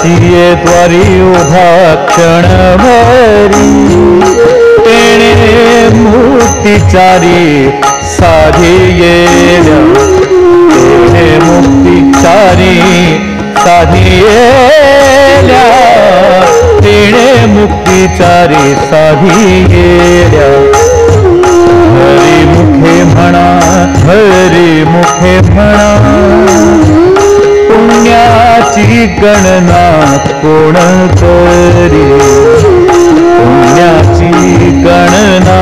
पुण्याची द्वारी उभा क्षणभरी तेणे मुक्तिचारी साधी येल्या तेणे मुक्तिचारी साधी येल्या तेणे मुक्तिचारी साधी येल्या हरी मुखे म्हणा हरी मुखे म्हणा पुण्याची गणना कोण करी पुण्याची गणना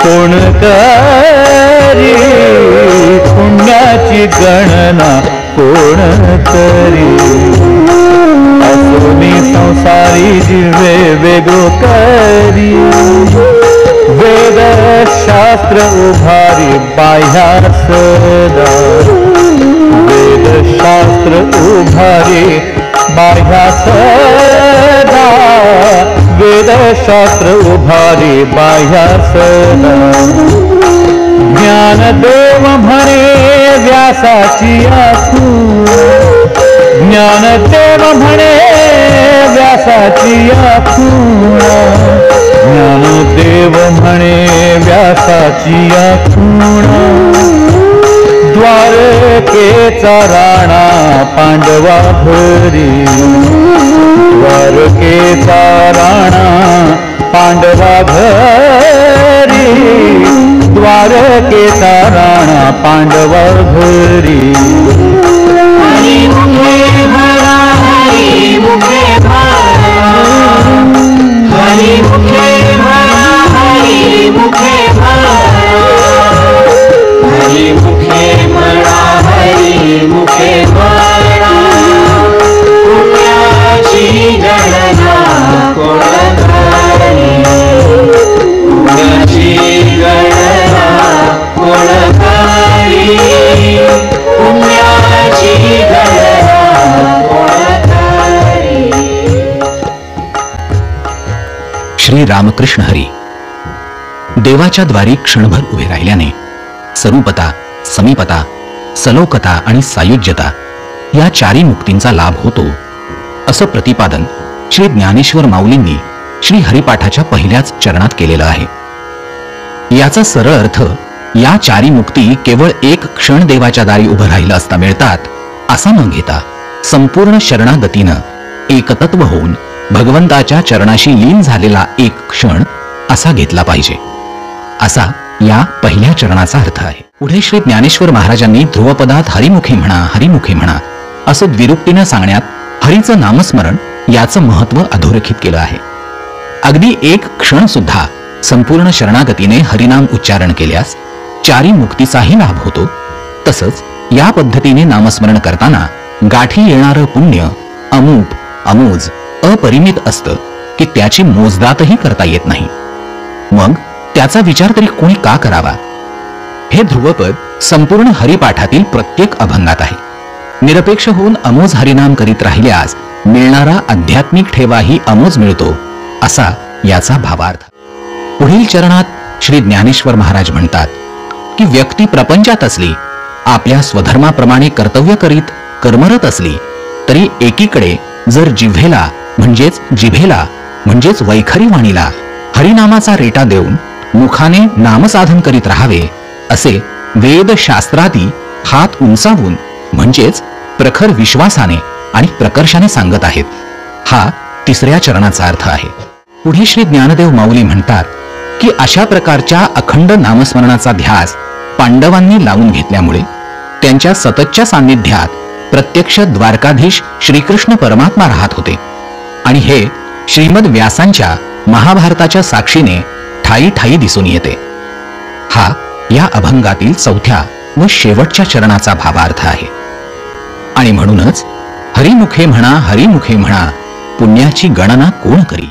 कोण करी पुण्याची गणना कोण करी असोनी संसारी जीवे वेगो करी वेद शास्त्र उभारी बाह्या सदा वेद शास्त्र उभारी बाह्या सदा वेद शास्त्र उभारी बाह्या सदा ज्ञानदेव म्हणे व्यासाची आखूण ज्ञानदेव म्हणे व्यासाची आखूण ज्ञानदेव म्हणे व्यासाची आखूण द्वारकेचा राणा पांडवा घरी द्वारकेचा राणा पांडवा घरी द्वारकेचा राणा पांडवा घरी हरी मुखे भरा हरी मुखे भरा हरी मुखे भरा हरी मुखे भरा हरी मुखे भरा हरी मुखे भरा पुण्याची गणना कोण करी पुण्याची गणना कोण करी पुण्याची गणना कोण करी. श्री रामकृष्ण हरी. देवाच्या द्वारी क्षणभर उभे राहिल्याने स्वरूपता, समीपता, सलोकता आणि सायुज्यता या चारी मुक्तींचा लाभ होतो असं प्रतिपादन श्री ज्ञानेश्वर माऊलींनी श्री हरिपाठाच्या पहिल्याच चरणात केलेलं आहे. याचा सरळ अर्थ या चारी मुक्ती केवळ एक क्षण देवाच्या दारी उभं राहिलं असता मिळतात असा न घेता संपूर्ण शरणागतीनं एकतत्व होऊन भगवंताच्या चरणाशी लीन झालेला एक क्षण असा घेतला पाहिजे, असा या पहिल्या चरणाचा अर्थ आहे. पुढे श्री ज्ञानेश्वर महाराजांनी ध्रुवपदात हरिमुखे म्हणा हरिमुखे म्हणा असं द्विरुक्तीनं सांगण्यात हरीचं नामस्मरण याचं महत्व अधोरेखित केलं आहे. अगदी एक क्षण सुद्धा संपूर्ण शरणागतीने हरिनाम उच्चारण केल्यास चारी मुक्तीचाही लाभ होतो. तसंच या पद्धतीने नामस्मरण करताना गाठी येणारं पुण्य अमूप अमोज अपरिमित असतं की त्याची मोजदातही करता येत नाही. मग त्याचा विचार तरी कोणी का करावा? हे ध्रुवपद संपूर्ण हरिपाठातील प्रत्येक अभंगात आहे. निरपेक्ष होऊन अमोज हरिनाम करीत राहिल्यास मिळणारा आध्यात्मिक ठेवाही अमोज मिळतो असा याचा भावार्थ. पुढील चरणात श्री ज्ञानेश्वर महाराज म्हणतात की व्यक्ती प्रपंचात असली, आपल्या स्वधर्माप्रमाणे कर्तव्य करीत कर्मरत असली तरी एकीकडे जर जिव्हेला म्हणजेच वैखरी वाणीला हरिनामाचा रेटा देऊन मुखाने नामसाधन करीत राहावे असे वेद शास्त्रादी हात उंचावून म्हणजेच प्रखर विश्वासाने आणि प्रकर्षाने सांगत आहेत. हा तिसऱ्या चरणाचा अर्थ आहे. पुढे श्री ज्ञानदेव माऊली म्हणतात की अशा प्रकारच्या अखंड नामस्मरणाचा ध्यास पांडवांनी लावून घेतल्यामुळे त्यांच्या सततच्या सान्निध्यात प्रत्यक्ष द्वारकाधीश श्रीकृष्ण परमात्मा राहत होते आणि हे श्रीमद व्यासांच्या महाभारताच्या साक्षीने ठाई ठाई दिसून येते. हा या अभंगातील चौथ्या व शेवटच्या चरणाचा भावार्थ आहे. आणि म्हणूनच हरिमुखे म्हणा हरिमुखे म्हणा पुण्याची गणना कोण करी.